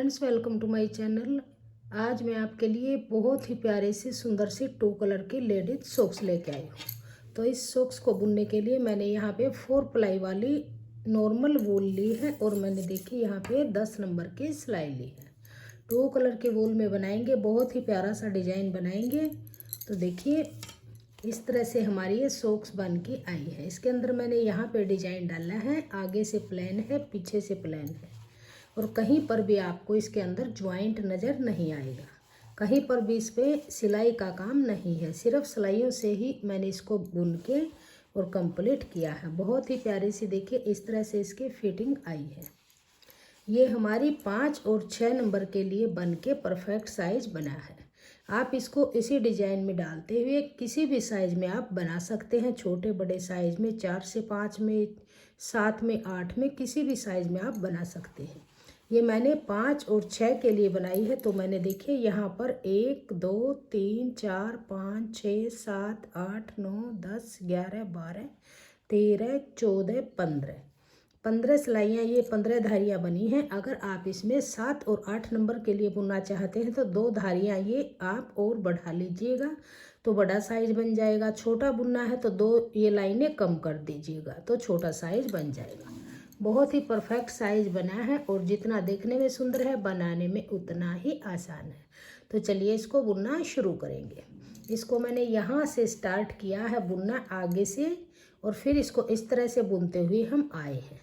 Friends, welcome to my channel. आज मैं आपके लिए बहुत ही प्यारे से सुंदर से 2 कलर के लेडीज सॉक्स लेके आई हूँ। तो इस सॉक्स को बुनने के लिए मैंने यहाँ पे 4 प्लाई वाली नॉर्मल वूल ली है और मैंने देखी यहाँ पे 10 नंबर की सिलाई ली है। 2 कलर के वूल में बनाएंगे, बहुत ही प्यारा सा डिजाइन बनाएंगे। तो देखिए इस तरह से हमारी ये सॉक्स बन के आई है। इसके अंदर मैंने यहाँ पे डिजाइन डाला है, आगे से प्लेन है, पीछे से प्लेन है और कहीं पर भी आपको इसके अंदर ज्वाइंट नज़र नहीं आएगा। कहीं पर भी इस पर सिलाई का काम नहीं है, सिर्फ सिलाइयों से ही मैंने इसको बुन के और कंप्लीट किया है। बहुत ही प्यारी सी देखिए इस तरह से इसकी फिटिंग आई है। ये हमारी 5 और 6 नंबर के लिए बन के परफेक्ट साइज बना है। आप इसको इसी डिजाइन में डालते हुए किसी भी साइज में आप बना सकते हैं। छोटे बड़े साइज में 4 से 5 में, 7 में, 8 में, किसी भी साइज में आप बना सकते हैं। ये मैंने 5 और 6 के लिए बनाई है। तो मैंने देखिए यहाँ पर 1 2 3 4 5 6 7 8 9 10 11 12 13 14 15 सिलाइयाँ, ये 15 धारियाँ बनी हैं। अगर आप इसमें 7 और 8 नंबर के लिए बुनना चाहते हैं तो 2 धारियाँ ये आप और बढ़ा लीजिएगा तो बड़ा साइज बन जाएगा। छोटा बुनना है तो 2 ये लाइनें कम कर दीजिएगा तो छोटा साइज बन जाएगा। बहुत ही परफेक्ट साइज बना है और जितना देखने में सुंदर है बनाने में उतना ही आसान है। तो चलिए इसको बुनना शुरू करेंगे। इसको मैंने यहाँ से स्टार्ट किया है बुनना आगे से और फिर इसको इस तरह से बुनते हुए हम आए हैं।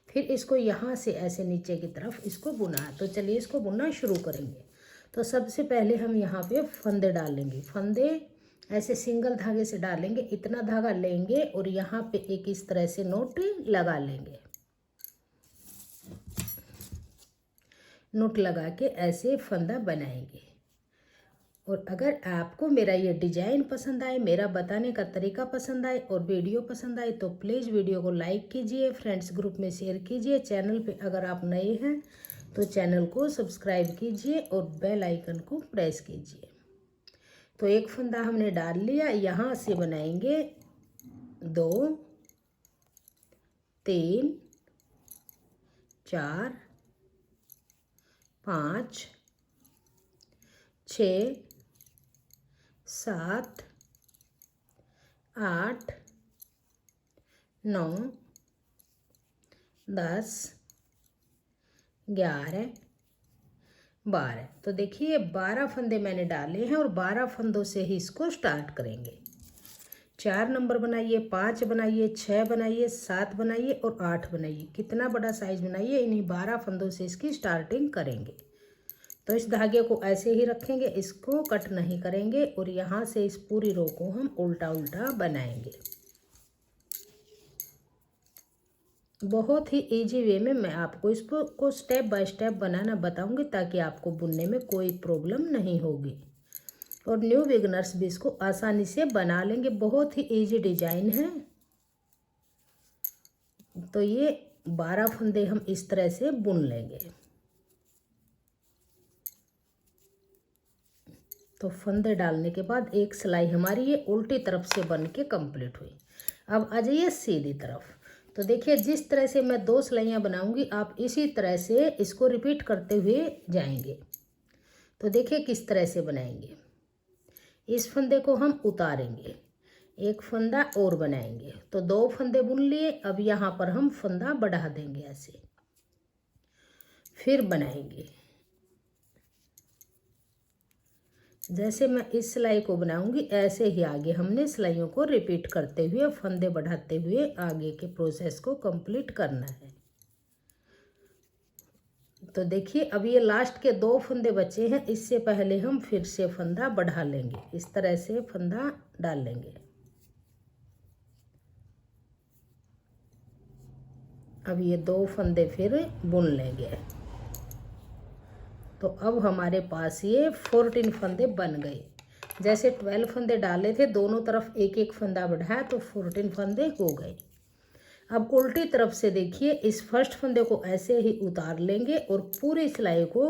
फिर इसको यहाँ से ऐसे नीचे की तरफ इसको बुना। तो चलिए इसको बुनना शुरू करेंगे। तो सबसे पहले हम यहाँ पे फंदे डालेंगे। फंदे ऐसे सिंगल धागे से डालेंगे, इतना धागा लेंगे और यहाँ पे एक इस तरह से नोट लगा लेंगे। नोट लगा के ऐसे फंदा बनाएंगे। और अगर आपको मेरा ये डिजाइन पसंद आए, मेरा बताने का तरीका पसंद आए और वीडियो पसंद आए तो प्लीज़ वीडियो को लाइक कीजिए, फ्रेंड्स ग्रुप में शेयर कीजिए। चैनल पे अगर आप नए हैं तो चैनल को सब्सक्राइब कीजिए और बेल आइकन को प्रेस कीजिए। तो एक फंदा हमने डाल लिया। यहाँ से बनाएंगे 2 3 4 5 6 7 8 9 10 11 12। तो देखिए 12 फंदे मैंने डाले हैं और 12 फंदों से ही इसको स्टार्ट करेंगे। 4 नंबर बनाइए, 5 बनाइए, 6 बनाइए, 7 बनाइए और 8 बनाइए। कितना बड़ा साइज बनाइए, इन्हीं 12 फंदों से इसकी स्टार्टिंग करेंगे। तो इस धागे को ऐसे ही रखेंगे, इसको कट नहीं करेंगे और यहाँ से इस पूरी रो को हम उल्टा उल्टा बनाएंगे। बहुत ही इजी वे में मैं आपको इसको स्टेप बाय स्टेप बनाना बताऊंगी ताकि आपको बुनने में कोई प्रॉब्लम नहीं होगी और न्यू बिगनर्स भी इसको आसानी से बना लेंगे। बहुत ही इजी डिजाइन है। तो ये 12 फंदे हम इस तरह से बुन लेंगे। तो फंदे डालने के बाद एक सिलाई हमारी ये उल्टी तरफ से बन के कंप्लीट हुई। अब आ जाइए सीधी तरफ। तो देखिए जिस तरह से मैं 2 सिलाइयाँ बनाऊंगी आप इसी तरह से इसको रिपीट करते हुए जाएंगे। तो देखिए किस तरह से बनाएंगे। इस फंदे को हम उतारेंगे, एक फंदा और बनाएंगे। तो 2 फंदे बुन लिए। अब यहाँ पर हम फंदा बढ़ा देंगे ऐसे, फिर बनाएंगे। जैसे मैं इस सिलाई को बनाऊंगी ऐसे ही आगे हमने सिलाइयों को रिपीट करते हुए फंदे बढ़ाते हुए आगे के प्रोसेस को कंप्लीट करना है। तो देखिए अब ये लास्ट के 2 फंदे बचे हैं। इससे पहले हम फिर से फंदा बढ़ा लेंगे, इस तरह से फंदा डाल लेंगे। अब ये 2 फंदे फिर बुन लेंगे। तो अब हमारे पास ये 14 फंदे बन गए। जैसे 12 फंदे डाले थे, दोनों तरफ एक एक फंदा बढ़ाया तो 14 फंदे हो गए। अब उल्टी तरफ से देखिए इस फर्स्ट फंदे को ऐसे ही उतार लेंगे और पूरी सिलाई को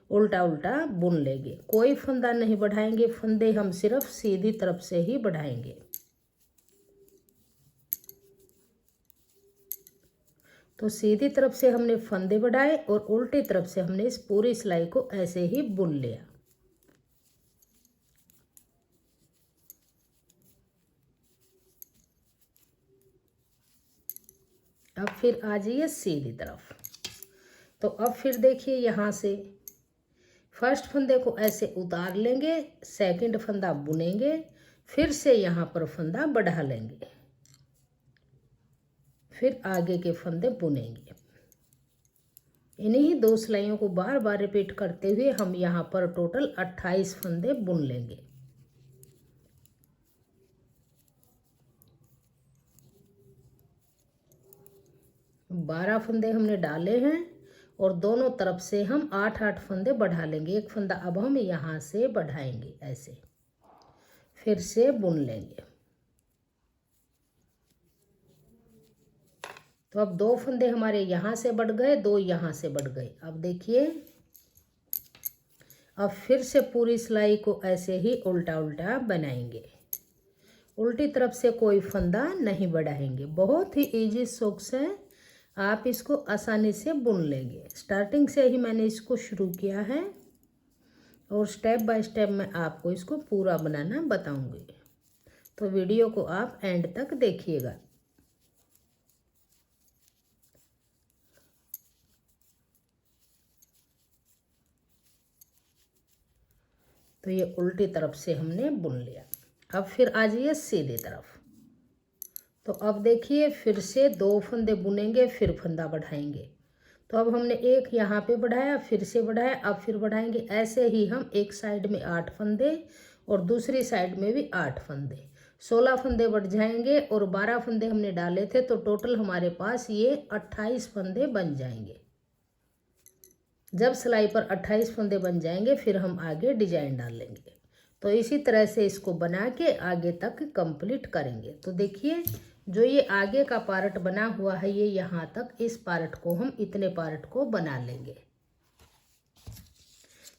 उल्टा उल्टा बुन लेंगे। कोई फंदा नहीं बढ़ाएंगे, फंदे हम सिर्फ सीधी तरफ से ही बढ़ाएंगे। तो सीधी तरफ से हमने फंदे बढ़ाए और उल्टी तरफ से हमने इस पूरी सिलाई को ऐसे ही बुन लिया। अब फिर आ जाइए सीधी तरफ। तो अब फिर देखिए यहाँ से फर्स्ट फंदे को ऐसे उतार लेंगे, सेकंड फंदा बुनेंगे, फिर से यहाँ पर फंदा बढ़ा लेंगे, फिर आगे के फंदे बुनेंगे। इन्हीं 2 सिलाइयों को बार बार रिपीट करते हुए हम यहाँ पर टोटल 28 फंदे बुन लेंगे। बारह फंदे हमने डाले हैं और दोनों तरफ से हम 8-8 फंदे बढ़ा लेंगे। एक फंदा अब हम यहाँ से बढ़ाएंगे, ऐसे फिर से बुन लेंगे। तो अब 2 फंदे हमारे यहाँ से बढ़ गए, 2 यहाँ से बढ़ गए। अब देखिए, अब फिर से पूरी सिलाई को ऐसे ही उल्टा उल्टा बनाएंगे। उल्टी तरफ से कोई फंदा नहीं बढ़ाएंगे। बहुत ही इजी सॉक्स है, आप इसको आसानी से बुन लेंगे। स्टार्टिंग से ही मैंने इसको शुरू किया है और स्टेप बाय स्टेप मैं आपको इसको पूरा बनाना बताऊंगी, तो वीडियो को आप एंड तक देखिएगा। तो ये उल्टी तरफ से हमने बुन लिया। अब फिर आ जाइए सीधी तरफ। तो अब देखिए, फिर से 2 फंदे बुनेंगे, फिर फंदा बढ़ाएंगे। तो अब हमने एक यहाँ पे बढ़ाया, फिर से बढ़ाया, अब फिर बढ़ाएंगे। ऐसे ही हम एक साइड में 8 फंदे और दूसरी साइड में भी 8 फंदे, 16 फंदे बढ़ जाएंगे। और 12 फंदे हमने डाले थे, तो टोटल हमारे पास ये 28 फंदे बन जाएंगे। जब सिलाई पर 28 फंदे बन जाएंगे, फिर हम आगे डिजाइन डाल लेंगे। तो इसी तरह से इसको बना के आगे तक कंप्लीट करेंगे। तो देखिए, जो ये आगे का पार्ट बना हुआ है, ये यहाँ तक, इस पार्ट को हम इतने पार्ट को बना लेंगे।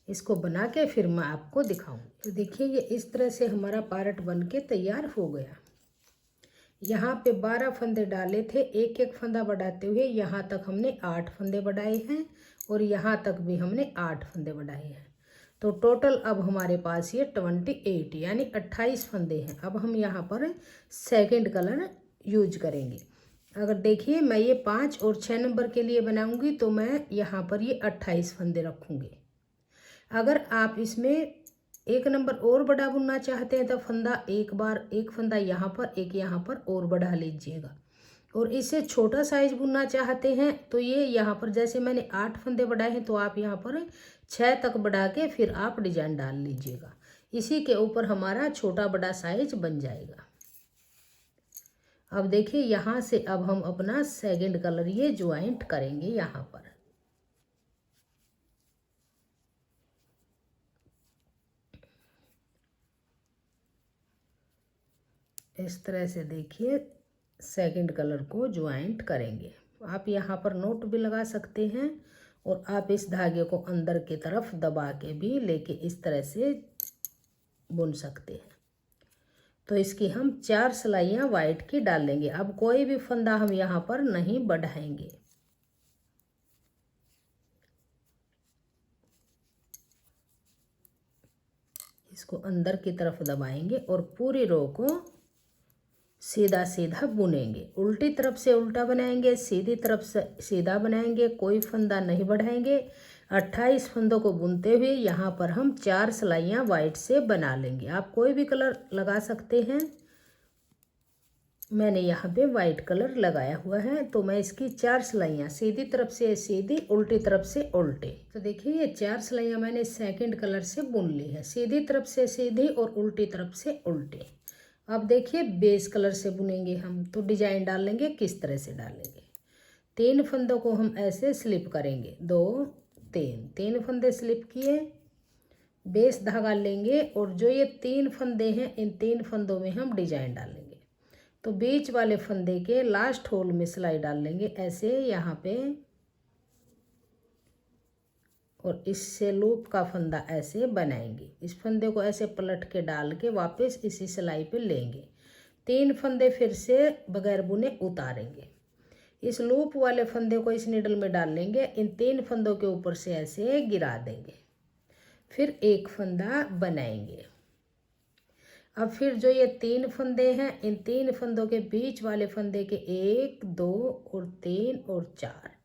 इसको बना के फिर मैं आपको दिखाऊंगी। तो देखिए, ये इस तरह से हमारा पार्ट बन के तैयार हो गया। यहाँ पे 12 फंदे डाले थे, एक एक फंदा बढ़ाते हुए यहाँ तक हमने 8 फंदे बढ़ाए हैं और यहाँ तक भी हमने 8 फंदे बढ़ाए हैं। तो टोटल अब हमारे पास ये 28 यानी 28 फंदे हैं। अब हम यहाँ पर सेकंड कलर यूज करेंगे। अगर देखिए, मैं ये 5 और 6 नंबर के लिए बनाऊंगी, तो मैं यहाँ पर ये 28 फंदे रखूँगी। अगर आप इसमें 1 नंबर और बड़ा बुनना चाहते हैं, तो फंदा एक फंदा यहाँ पर, एक यहाँ पर और बढ़ा लीजिएगा। और इसे छोटा साइज बुनना चाहते हैं, तो ये यहाँ पर जैसे मैंने 8 फंदे बढ़ाए हैं, तो आप यहाँ पर 6 तक बढ़ा के फिर आप डिजाइन डाल लीजिएगा। इसी के ऊपर हमारा छोटा बड़ा साइज बन जाएगा। अब देखिए, यहाँ से अब हम अपना सेकंड कलर ये ज्वाइंट करेंगे यहाँ पर। इस तरह से देखिए, सेकंड कलर को ज्वाइंट करेंगे। आप यहाँ पर नोट भी लगा सकते हैं और आप इस धागे को अंदर की तरफ दबा के भी लेके इस तरह से बुन सकते हैं। तो इसकी हम 4 सिलाइयाँ वाइट की डाल लेंगे। अब कोई भी फंदा हम यहाँ पर नहीं बढ़ाएंगे। इसको अंदर की तरफ दबाएंगे और पूरी रो को सीधा सीधा बुनेंगे। उल्टी तरफ से उल्टा बनाएंगे, सीधी तरफ से सीधा बनाएंगे, कोई फंदा नहीं बढ़ाएंगे। 28 फंदों को बुनते हुए यहाँ पर हम 4 सिलाइयाँ वाइट से बना लेंगे। आप कोई भी कलर लगा सकते हैं, मैंने यहाँ पे वाइट कलर लगाया हुआ है। तो मैं इसकी 4 सिलाइयाँ, सीधी तरफ से सीधी, उल्टी तरफ से उल्टे। तो देखिए, ये 4 सिलाइयाँ मैंने सेकंड कलर से बुन ली है, सीधी तरफ से सीधी और उल्टी तरफ से उल्टे। अब देखिए, बेस कलर से बुनेंगे हम। तो डिजाइन डालेंगे, किस तरह से डालेंगे। 3 फंदों को हम ऐसे स्लिप करेंगे, 2 3 फंदे स्लिप किए, बेस धागा लेंगे और जो ये 3 फंदे हैं, इन 3 फंदों में हम डिजाइन डालेंगे। तो बीच वाले फंदे के लास्ट होल में सिलाई डाल लेंगे ऐसे यहाँ पे, और इससे लूप का फंदा ऐसे बनाएंगे। इस फंदे को ऐसे पलट के डाल के वापस इसी सिलाई पे लेंगे। 3 फंदे फिर से बगैर बुने उतारेंगे। इस लूप वाले फंदे को इस नीडल में डाल लेंगे, इन 3 फंदों के ऊपर से ऐसे गिरा देंगे, फिर एक फंदा बनाएंगे। अब फिर जो ये 3 फंदे हैं, इन 3 फंदों के बीच वाले फंदे के 1 2 और 3 और 4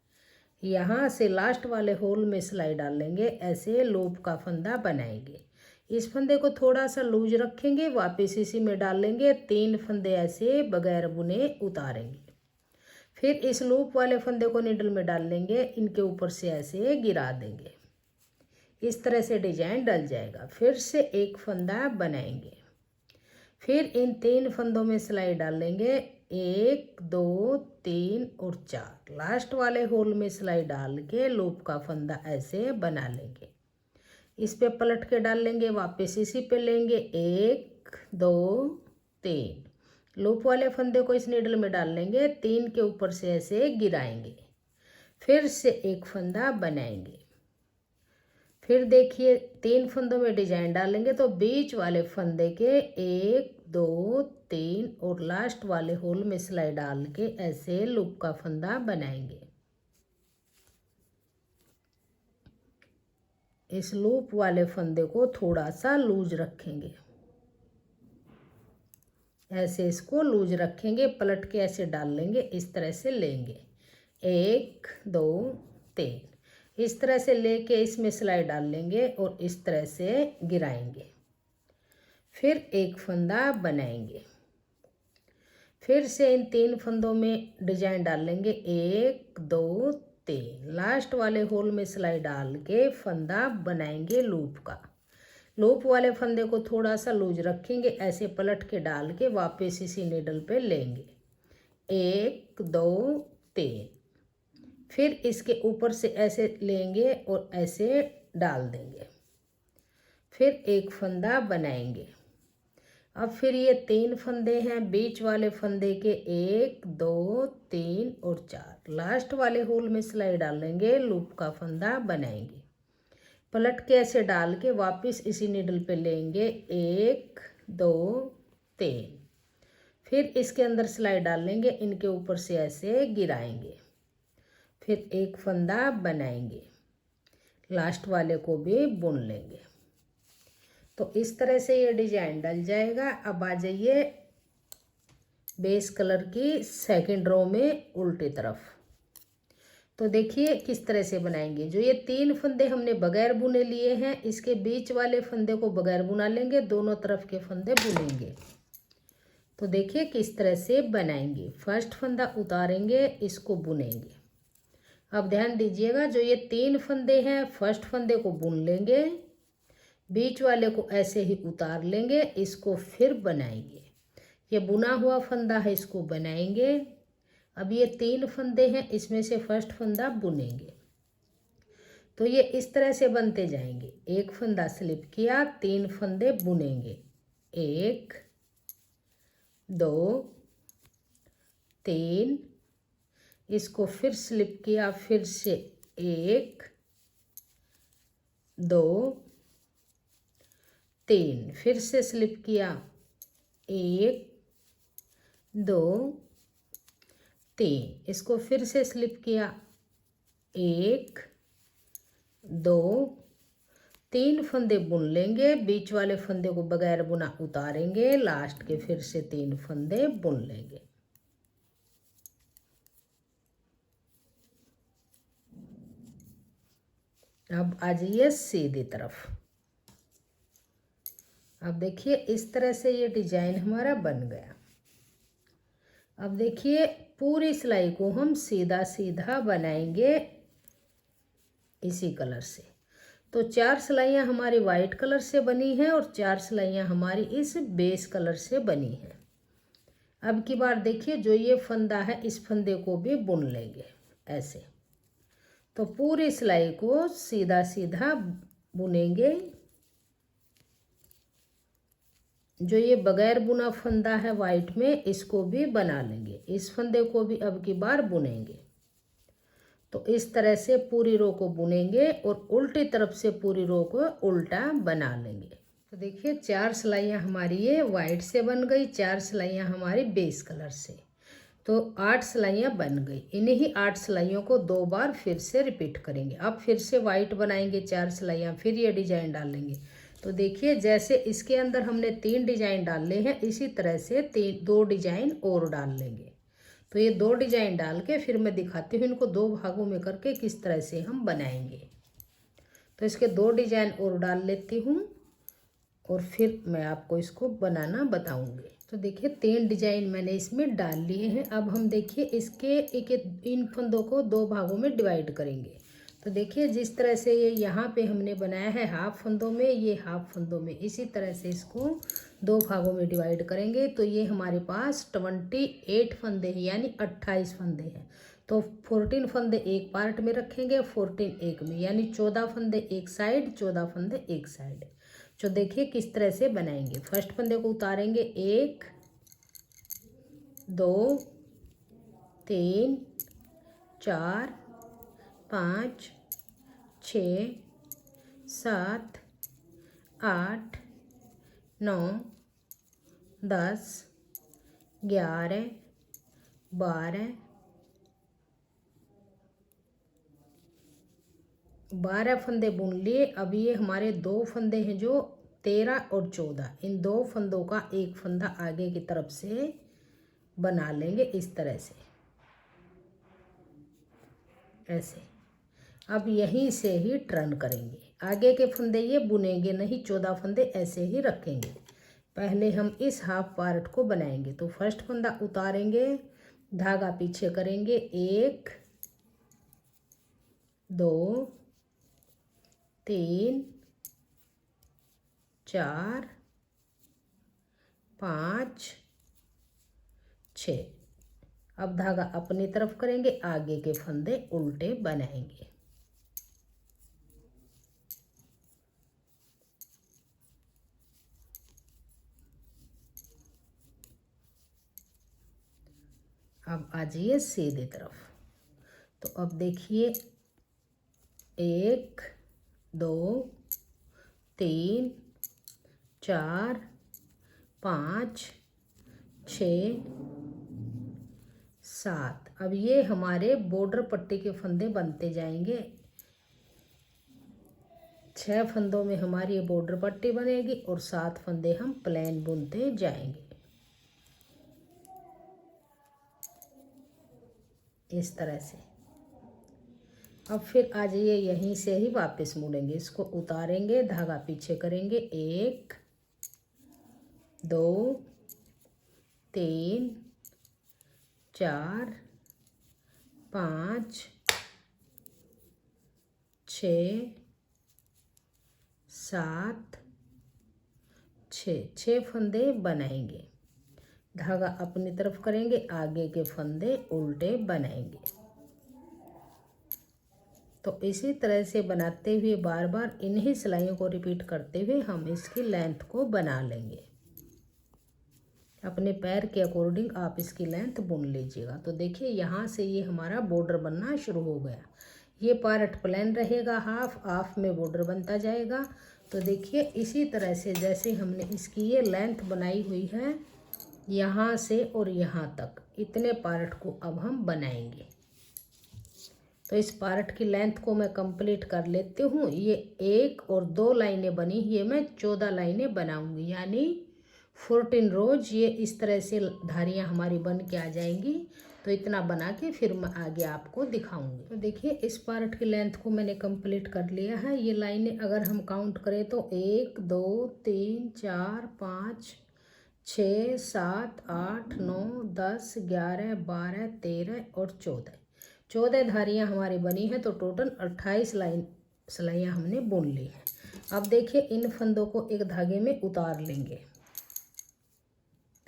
यहाँ से लास्ट वाले होल में सिलाई डाल लेंगे, ऐसे लूप का फंदा बनाएंगे। इस फंदे को थोड़ा सा लूज रखेंगे, वापस इसी में डाल लेंगे, 3 फंदे ऐसे बगैर बुने उतारेंगे। फिर इस लूप वाले फंदे को नीडल में डाल लेंगे, इनके ऊपर से ऐसे गिरा देंगे, इस तरह से डिजाइन डल जाएगा। फिर से एक फंदा बनाएंगे, फिर इन 3 फंदों में सिलाई डाल लेंगे, 1 2 3 और 4 लास्ट वाले होल में सिलाई डाल के लूप का फंदा ऐसे बना लेंगे। इस पे पलट के डाल लेंगे, वापस इसी पे लेंगे, 1 2 3 लूप वाले फंदे को इस नीडल में डाल लेंगे, 3 के ऊपर से ऐसे गिराएंगे, फिर से एक फंदा बनाएंगे। फिर देखिए 3 फंदों में डिजाइन डालेंगे तो बीच वाले फंदे के 1 2 3 और लास्ट वाले होल में सिलाई डाल के ऐसे लूप का फंदा बनाएंगे। इस लूप वाले फंदे को थोड़ा सा लूज रखेंगे, ऐसे इसको लूज रखेंगे, पलट के ऐसे डाल लेंगे, इस तरह से लेंगे, 1 2 3 इस तरह से लेके इसमें सिलाई डाल लेंगे और इस तरह से गिराएंगे, फिर एक फंदा बनाएंगे। फिर से इन 3 फंदों में डिजाइन डाल लेंगे, 1 2 3 लास्ट वाले होल में सिलाई डाल के फंदा बनाएंगे लूप का। लूप वाले फंदे को थोड़ा सा लूज रखेंगे, ऐसे पलट के डाल के वापस इसी नीडल पे लेंगे, 1 2 3 फिर इसके ऊपर से ऐसे लेंगे और ऐसे डाल देंगे, फिर एक फंदा बनाएंगे। अब फिर ये 3 फंदे हैं, बीच वाले फंदे के 1 2 3 और 4 लास्ट वाले होल में सिलाई डालेंगे, लूप का फंदा बनाएंगे, पलट के ऐसे डाल के वापस इसी नीडल पे लेंगे, 1 2 3 फिर इसके अंदर सिलाई डाल लेंगे, इनके ऊपर से ऐसे गिराएंगे, फिर एक फंदा बनाएंगे, लास्ट वाले को भी बुन लेंगे। तो इस तरह से ये डिजाइन डल जाएगा। अब आ जाइए बेस कलर की सेकंड रो में उल्टी तरफ। तो देखिए किस तरह से बनाएंगे। जो ये 3 फंदे हमने बगैर बुने लिए हैं, इसके बीच वाले फंदे को बगैर बुना लेंगे, दोनों तरफ के फंदे बुनेंगे। तो देखिए किस तरह से बनाएंगे। फर्स्ट फंदा उतारेंगे, इसको बुनेंगे। अब ध्यान दीजिएगा, जो ये 3 फंदे हैं, फर्स्ट फंदे को बुन लेंगे, बीच वाले को ऐसे ही उतार लेंगे, इसको फिर बनाएंगे। ये बुना हुआ फंदा है, इसको बनाएंगे। अब ये 3 फंदे हैं, इसमें से फर्स्ट फंदा बुनेंगे। तो ये इस तरह से बनते जाएंगे। एक फंदा स्लिप किया, 3 फंदे बुनेंगे, 1 2 3 इसको फिर स्लिप किया, फिर से 1 2 3 फिर से स्लिप किया, 1 2 3 इसको फिर से स्लिप किया, 1 2 3 फंदे बुन लेंगे, बीच वाले फंदे को बगैर बुना उतारेंगे, लास्ट के फिर से 3 फंदे बुन लेंगे। अब आ जाइए सीधी तरफ। अब देखिए इस तरह से ये डिजाइन हमारा बन गया। अब देखिए पूरी सिलाई को हम सीधा सीधा बनाएंगे इसी कलर से। तो 4 सिलाइयाँ हमारी वाइट कलर से बनी हैं और 4 सिलाइयाँ हमारी इस बेस कलर से बनी हैं। अब की बार देखिए, जो ये फंदा है, इस फंदे को भी बुन लेंगे ऐसे। तो पूरी सिलाई को सीधा सीधा बुनेंगे। जो ये बगैर बुना फंदा है वाइट में, इसको भी बना लेंगे, इस फंदे को भी अब की बार बुनेंगे। तो इस तरह से पूरी रो को बुनेंगे और उल्टी तरफ से पूरी रो को उल्टा बना लेंगे। तो देखिए 4 सिलाइयाँ हमारी ये वाइट से बन गई, 4 सिलाइयाँ हमारी बेस कलर से। तो 8 सिलाइयाँ बन गई। इन्हीं 8 सिलाइयों को 2 बार फिर से रिपीट करेंगे। अब फिर से वाइट बनाएंगे 4 सिलाइयाँ, फिर ये डिजाइन डालेंगे। तो देखिए जैसे इसके अंदर हमने 3 डिजाइन डाले हैं, इसी तरह से 2 डिजाइन और डाल लेंगे। तो ये 2 डिजाइन डाल के फिर मैं दिखाती हूँ इनको 2 भागों में करके किस तरह से हम बनाएंगे। तो इसके 2 डिजाइन और डाल लेती हूँ और फिर मैं आपको इसको बनाना बताऊंगी। तो देखिए 3 डिजाइन मैंने इसमें डाल लिए हैं। अब हम देखिए इसके इन फंदों को 2 भागों में डिवाइड करेंगे। तो देखिए जिस तरह से ये यहाँ पे हमने बनाया है हाफ फंदों में, ये हाफ फंदों में, इसी तरह से इसको 2 भागों में डिवाइड करेंगे। तो ये हमारे पास 28 फंदे हैं, यानी 28 फंदे हैं। तो 14 फंदे एक पार्ट में रखेंगे, 14 एक में, यानी 14 फंदे एक साइड, 14 फंदे एक साइड। जो देखिए किस तरह से बनाएंगे। फर्स्ट फंदे को उतारेंगे, 1 2 3 4 5 6 7 8 9 10 11 12 फंदे बुन लिए। अब ये हमारे 2 फंदे हैं जो 13 और 14, इन 2 फंदों का एक फंदा आगे की तरफ से बना लेंगे इस तरह से, ऐसे। अब यहीं से ही टर्न करेंगे, आगे के फंदे ये बुनेंगे नहीं, 14 फंदे ऐसे ही रखेंगे। पहले हम इस हाफ पार्ट को बनाएंगे। तो फर्स्ट फंदा उतारेंगे, धागा पीछे करेंगे, 1 2 3 4 5 6। अब धागा अपनी तरफ करेंगे, आगे के फंदे उल्टे बनाएंगे। अब आ जाइए सीधी तरफ। तो अब देखिए 1 2 3 4 5 6 7। अब ये हमारे बॉर्डर पट्टी के फंदे बनते जाएंगे। 6 फंदों में हमारी ये बॉर्डर पट्टी बनेगी और 7 फंदे हम प्लेन बुनते जाएंगे इस तरह से। अब फिर आ जाइए यहीं से ही वापस मुड़ेंगे, इसको उतारेंगे, धागा पीछे करेंगे, 1 2 3 4 5 6 7 6 फंदे बनाएंगे। धागा अपनी तरफ करेंगे, आगे के फंदे उल्टे बनाएंगे। तो इसी तरह से बनाते हुए बार बार इन्हीं सिलाइयों को रिपीट करते हुए हम इसकी लेंथ को बना लेंगे। अपने पैर के अकॉर्डिंग आप इसकी लेंथ बुन लीजिएगा। तो देखिए यहाँ से ये हमारा बॉर्डर बनना शुरू हो गया। ये पार्ट प्लेन रहेगा, हाफ में बॉर्डर बनता जाएगा। तो देखिए इसी तरह से जैसे हमने इसकी ये लेंथ बनाई हुई है, यहाँ से और यहाँ तक इतने पार्ट को अब हम बनाएंगे। तो इस पार्ट की लेंथ को मैं कंप्लीट कर लेती हूँ। ये 1 और 2 लाइनें बनी, ये मैं 14 लाइनें बनाऊंगी, यानी 14 रोज ये इस तरह से धारियाँ हमारी बन के आ जाएंगी। तो इतना बना के फिर मैं आगे आपको दिखाऊंगी। तो देखिए इस पार्ट की लेंथ को मैंने कंप्लीट कर लिया है। ये लाइनें अगर हम काउंट करें तो 1 2 3 4 5 6 7 8 9 10 11 12 13 और 14 धारियाँ हमारी बनी हैं। तो टोटल 28 सिलाइयाँ हमने बुन ली हैं। अब देखिए इन फंदों को एक धागे में उतार लेंगे।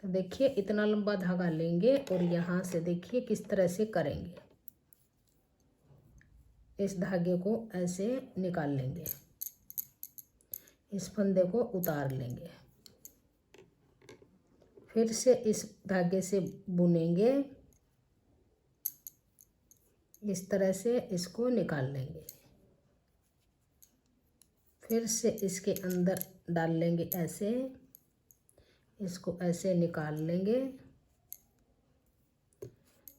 तो देखिए इतना लंबा धागा लेंगे और यहाँ से देखिए किस तरह से करेंगे। इस धागे को ऐसे निकाल लेंगे, इस फंदे को उतार लेंगे, फिर से इस धागे से बुनेंगे, इस तरह से इसको निकाल लेंगे, फिर से इसके अंदर डाल लेंगे, ऐसे इसको ऐसे निकाल लेंगे,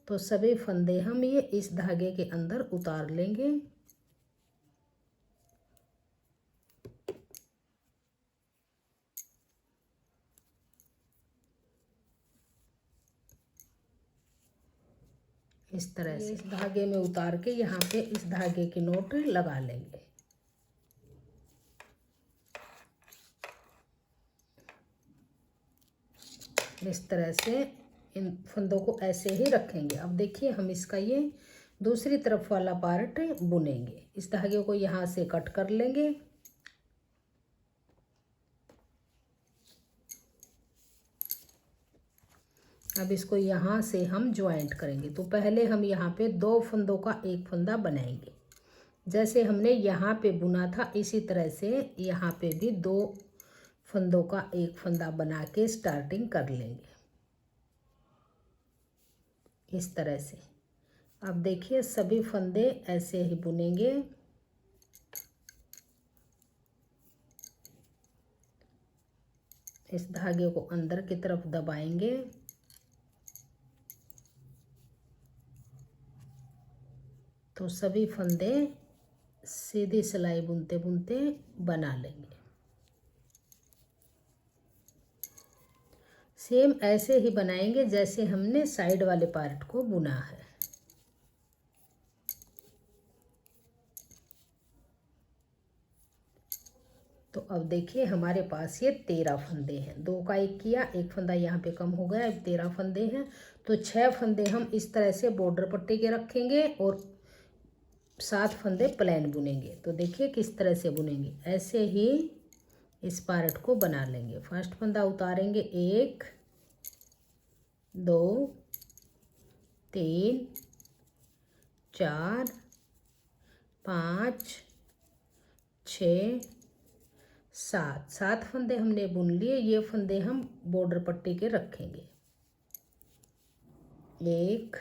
तो सभी फंदे हम ये इस धागे के अंदर उतार लेंगे। इस तरह से इस धागे में उतार के यहाँ पे इस धागे की नोट लगा लेंगे। इस तरह से इन फंदों को ऐसे ही रखेंगे। अब देखिए हम इसका ये दूसरी तरफ वाला पार्ट बुनेंगे। इस धागे को यहाँ से कट कर लेंगे। अब इसको यहाँ से हम ज्वाइंट करेंगे। तो पहले हम यहाँ पे 2 फंदों का एक फंदा बनाएंगे। जैसे हमने यहाँ पे बुना था इसी तरह से यहाँ पे भी 2 फंदों का एक फंदा बना के स्टार्टिंग कर लेंगे इस तरह से। अब देखिए सभी फंदे ऐसे ही बुनेंगे। इस धागे को अंदर की तरफ दबाएंगे। तो सभी फंदे सीधी सिलाई बुनते बुनते बना लेंगे। सेम ऐसे ही बनाएंगे जैसे हमने साइड वाले पार्ट को बुना है। तो अब देखिए हमारे पास ये 13 फंदे हैं। 2 का एक किया, एक फंदा यहाँ पे कम हो गया, अब 13 फंदे हैं। तो 6 फंदे हम इस तरह से बॉर्डर पट्टी के रखेंगे और 7 फंदे प्लेन बुनेंगे। तो देखिए किस तरह से बुनेंगे, ऐसे ही इस पार्ट को बना लेंगे। फर्स्ट फंदा उतारेंगे, 1 2 3 4 5 6 7 फंदे हमने बुन लिए। ये फंदे हम बॉर्डर पट्टी के रखेंगे। 1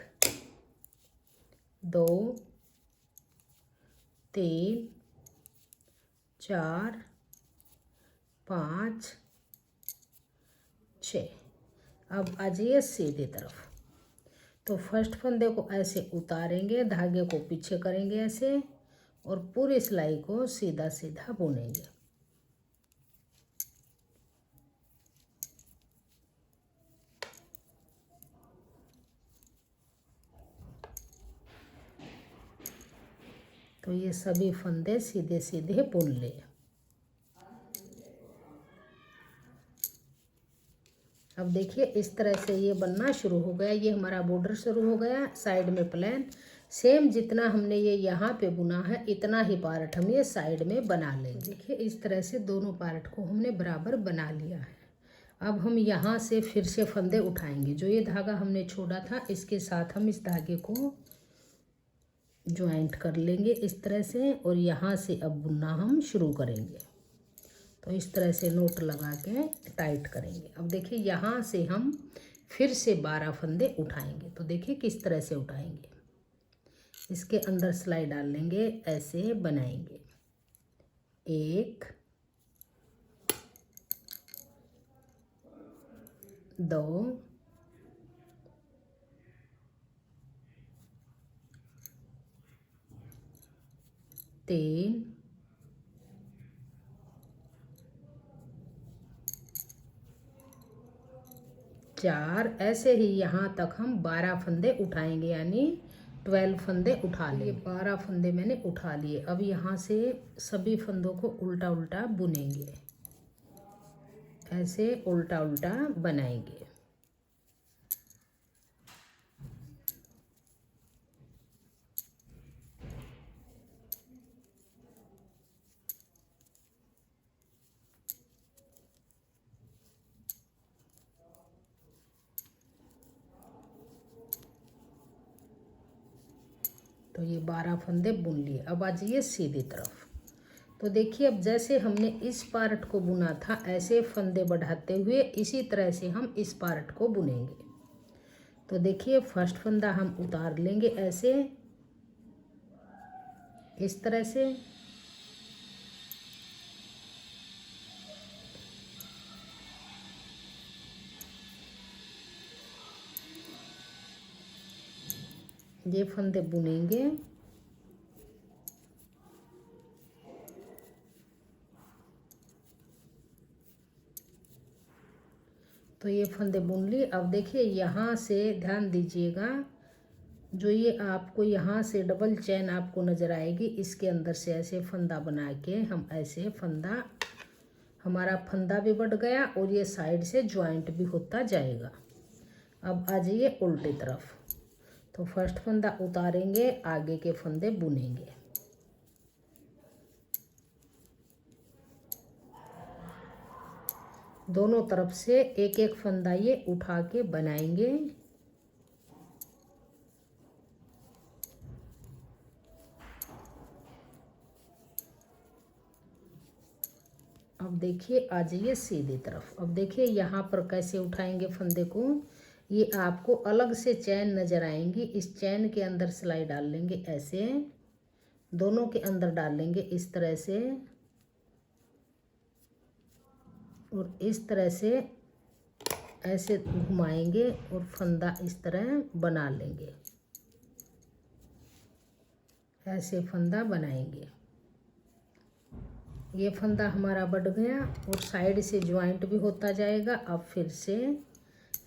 2 3 4 5 6। अब आ जाइए सीधी तरफ। तो फर्स्ट फंदे को ऐसे उतारेंगे, धागे को पीछे करेंगे ऐसे और पूरी सिलाई को सीधा सीधा बुनेंगे। तो ये सभी फंदे सीधे सीधे बुन लिए। अब देखिए इस तरह से ये बनना शुरू हो गया। ये हमारा बॉर्डर शुरू हो गया, साइड में प्लेन। सेम जितना हमने ये यहाँ पे बुना है इतना ही पार्ट हम ये साइड में बना लेंगे। देखिए इस तरह से दोनों पार्ट को हमने बराबर बना लिया है। अब हम यहाँ से फिर से फंदे उठाएंगे। जो ये धागा हमने छोड़ा था इसके साथ हम इस धागे को ज्वाइंट कर लेंगे इस तरह से और यहाँ से अब बुनना हम शुरू करेंगे। तो इस तरह से नोट लगा के टाइट करेंगे। अब देखिए यहाँ से हम फिर से 12 फंदे उठाएंगे। तो देखिए किस तरह से उठाएंगे, इसके अंदर सिलाई डाल लेंगे, ऐसे बनाएंगे। 1 2 3 4। ऐसे ही यहाँ तक हम 12 फंदे उठाएंगे, यानी 12 फंदे उठा लिए। 12 फंदे मैंने उठा लिए। अब यहाँ से सभी फंदों को उल्टा उल्टा बुनेंगे, ऐसे उल्टा उल्टा बनाएंगे। तो ये 12 फंदे बुन लिए। अब आ जाइए सीधी तरफ। तो देखिए अब जैसे हमने इस पार्ट को बुना था ऐसे फंदे बढ़ाते हुए इसी तरह से हम इस पार्ट को बुनेंगे। तो देखिए फर्स्ट फंदा हम उतार लेंगे ऐसे, इस तरह से। ये फंदे बुनेंगे। तो ये फंदे बुन ली। अब देखिए यहाँ से ध्यान दीजिएगा, जो ये आपको यहाँ से डबल चैन आपको नज़र आएगी, इसके अंदर से ऐसे फंदा बना के हम ऐसे फंदा, हमारा फंदा भी बढ़ गया और ये साइड से ज्वाइंट भी होता जाएगा। अब आ जाइए उल्टी तरफ। तो फर्स्ट फंदा उतारेंगे, आगे के फंदे बुनेंगे। दोनों तरफ से एक एक फंदा ये उठा के बनाएंगे। अब देखिए आ जाइए सीधी तरफ। अब देखिए यहाँ पर कैसे उठाएंगे फंदे को। ये आपको अलग से चैन नज़र आएंगी, इस चैन के अंदर सिलाई डाल लेंगे ऐसे, दोनों के अंदर डाल लेंगे इस तरह से, और इस तरह से ऐसे घुमाएंगे और फंदा इस तरह बना लेंगे। ऐसे फंदा बनाएंगे। ये फंदा हमारा बढ़ गया और साइड से ज्वाइंट भी होता जाएगा। अब फिर से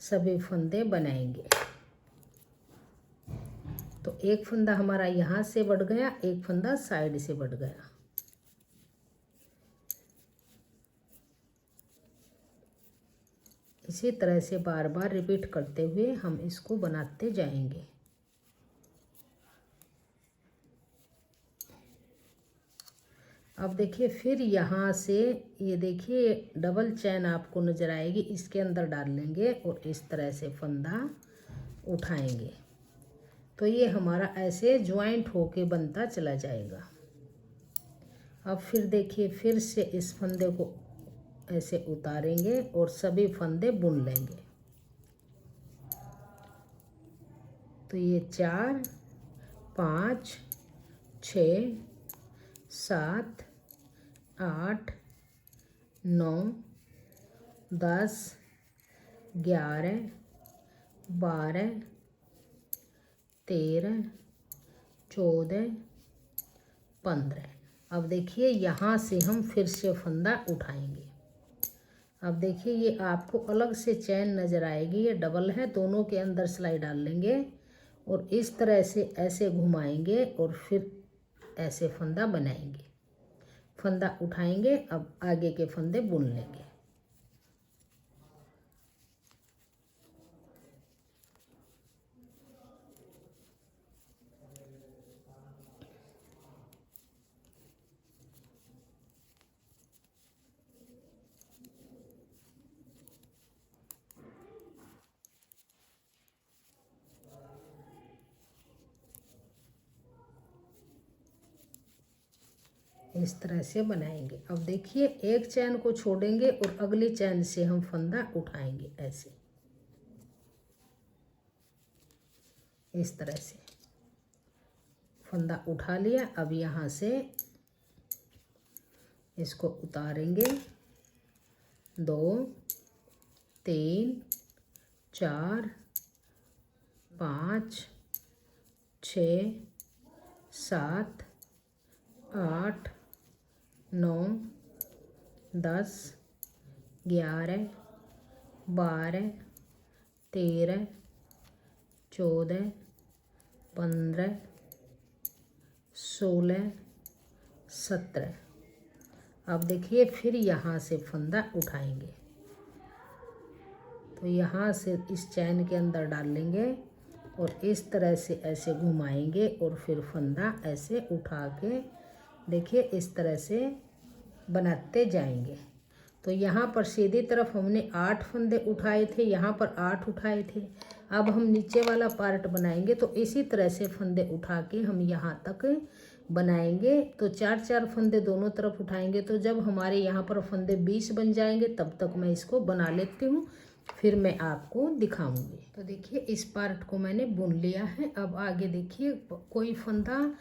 सभी फंदे बनाएंगे। तो एक फंदा हमारा यहाँ से बढ़ गया, एक फंदा साइड से बढ़ गया। इसी तरह से बार बार रिपीट करते हुए हम इसको बनाते जाएंगे। अब देखिए फिर यहाँ से ये देखिए डबल चैन आपको नज़र आएगी, इसके अंदर डाल लेंगे और इस तरह से फंदा उठाएंगे। तो ये हमारा ऐसे ज्वाइंट होके बनता चला जाएगा। अब फिर देखिए फिर से इस फंदे को ऐसे उतारेंगे और सभी फंदे बुन लेंगे। तो ये 4 5 6 7 8 9 10 11 12 13 14 15। अब देखिए यहाँ से हम फिर से फंदा उठाएंगे। अब देखिए ये आपको अलग से चैन नज़र आएगी, ये डबल है, दोनों के अंदर सिलाई डाल लेंगे और इस तरह से ऐसे घुमाएंगे और फिर ऐसे फंदा बनाएंगे। फंदा उठाएंगे, अब आगे के फंदे बुन लेंगे। इस तरह से बनाएंगे। अब देखिए एक चैन को छोड़ेंगे और अगली चैन से हम फंदा उठाएंगे ऐसे, इस तरह से फंदा उठा लिया। अब यहाँ से इसको उतारेंगे। 2 3 4 5 6 7 8 9 10 11 12 13 14 15 16 17। अब देखिए फिर यहाँ से फंदा उठाएंगे। तो यहाँ से इस चैन के अंदर डाल लेंगे और इस तरह से ऐसे घुमाएंगे और फिर फंदा ऐसे उठा के देखिए इस तरह से बनाते जाएंगे। तो यहाँ पर सीधी तरफ हमने 8 फंदे उठाए थे, यहाँ पर 8 उठाए थे। अब हम नीचे वाला पार्ट बनाएंगे तो इसी तरह से फंदे उठा के हम यहाँ तक बनाएंगे। तो 4 फंदे दोनों तरफ उठाएंगे। तो जब हमारे यहाँ पर फंदे 20 बन जाएंगे तब तक मैं इसको बना लेती हूँ, फिर मैं आपको दिखाऊंगी। तो देखिए इस पार्ट को मैंने बुन लिया है। अब आगे देखिए कोई फंदा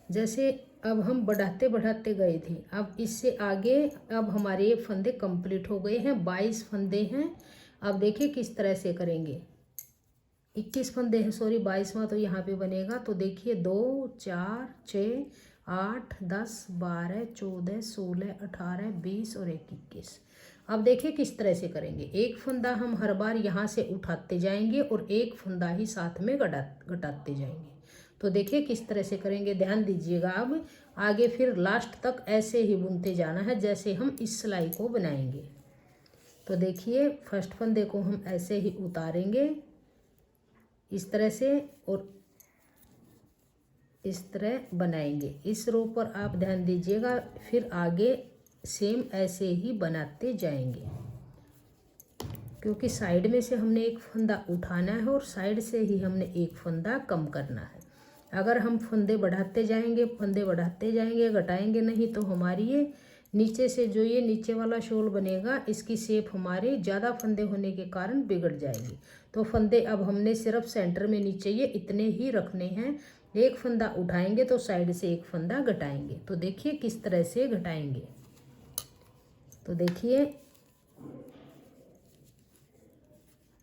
जैसे अब हम बढ़ाते बढ़ाते गए थे, अब इससे आगे अब हमारे ये फंदे कंप्लीट हो गए हैं। 22 फंदे हैं। अब देखिए किस तरह से करेंगे। 21 फंदे हैं, सॉरी 22वां तो यहाँ पे बनेगा। तो देखिए 2 4 6 8 10 12 14 16 18 20 और 21। अब देखिए किस तरह से करेंगे। एक फंदा हम हर बार यहाँ से उठाते जाएंगे और एक फंदा ही साथ में घटाते जाएंगे। तो देखिए किस तरह से करेंगे, ध्यान दीजिएगा। अब आगे फिर लास्ट तक ऐसे ही बुनते जाना है जैसे हम इस सिलाई को बनाएंगे। तो देखिए फर्स्ट फंदे को हम ऐसे ही उतारेंगे इस तरह से और इस तरह बनाएंगे। इस रो पर आप ध्यान दीजिएगा, फिर आगे सेम ऐसे ही बनाते जाएंगे, क्योंकि साइड में से हमने एक फंदा उठाना है और साइड से ही हमने एक फंदा कम करना है। अगर हम फंदे बढ़ाते जाएंगे घटाएंगे नहीं तो हमारी ये नीचे से जो ये नीचे वाला शॉल बनेगा इसकी शेप हमारे ज़्यादा फंदे होने के कारण बिगड़ जाएगी। तो फंदे अब हमने सिर्फ सेंटर में नीचे ये इतने ही रखने हैं। एक फंदा उठाएंगे तो साइड से एक फंदा घटाएंगे। तो देखिए किस तरह से घटाएंगे। तो देखिए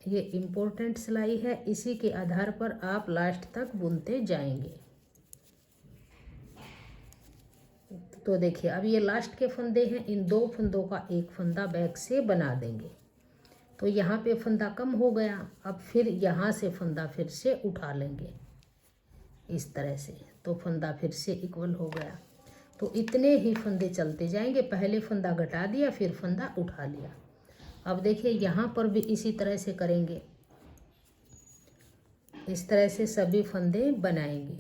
ये इम्पोर्टेंट सिलाई है, इसी के आधार पर आप लास्ट तक बुनते जाएंगे। तो देखिए अब ये लास्ट के फंदे हैं, इन 2 फंदों का एक फंदा बैक से बना देंगे। तो यहाँ पे फंदा कम हो गया, अब फिर यहाँ से फंदा फिर से उठा लेंगे इस तरह से। तो फंदा फिर से इक्वल हो गया। तो इतने ही फंदे चलते जाएंगे, पहले फंदा घटा दिया फिर फंदा उठा लिया। अब देखिए यहाँ पर भी इसी तरह से करेंगे, इस तरह से सभी फंदे बनाएंगे।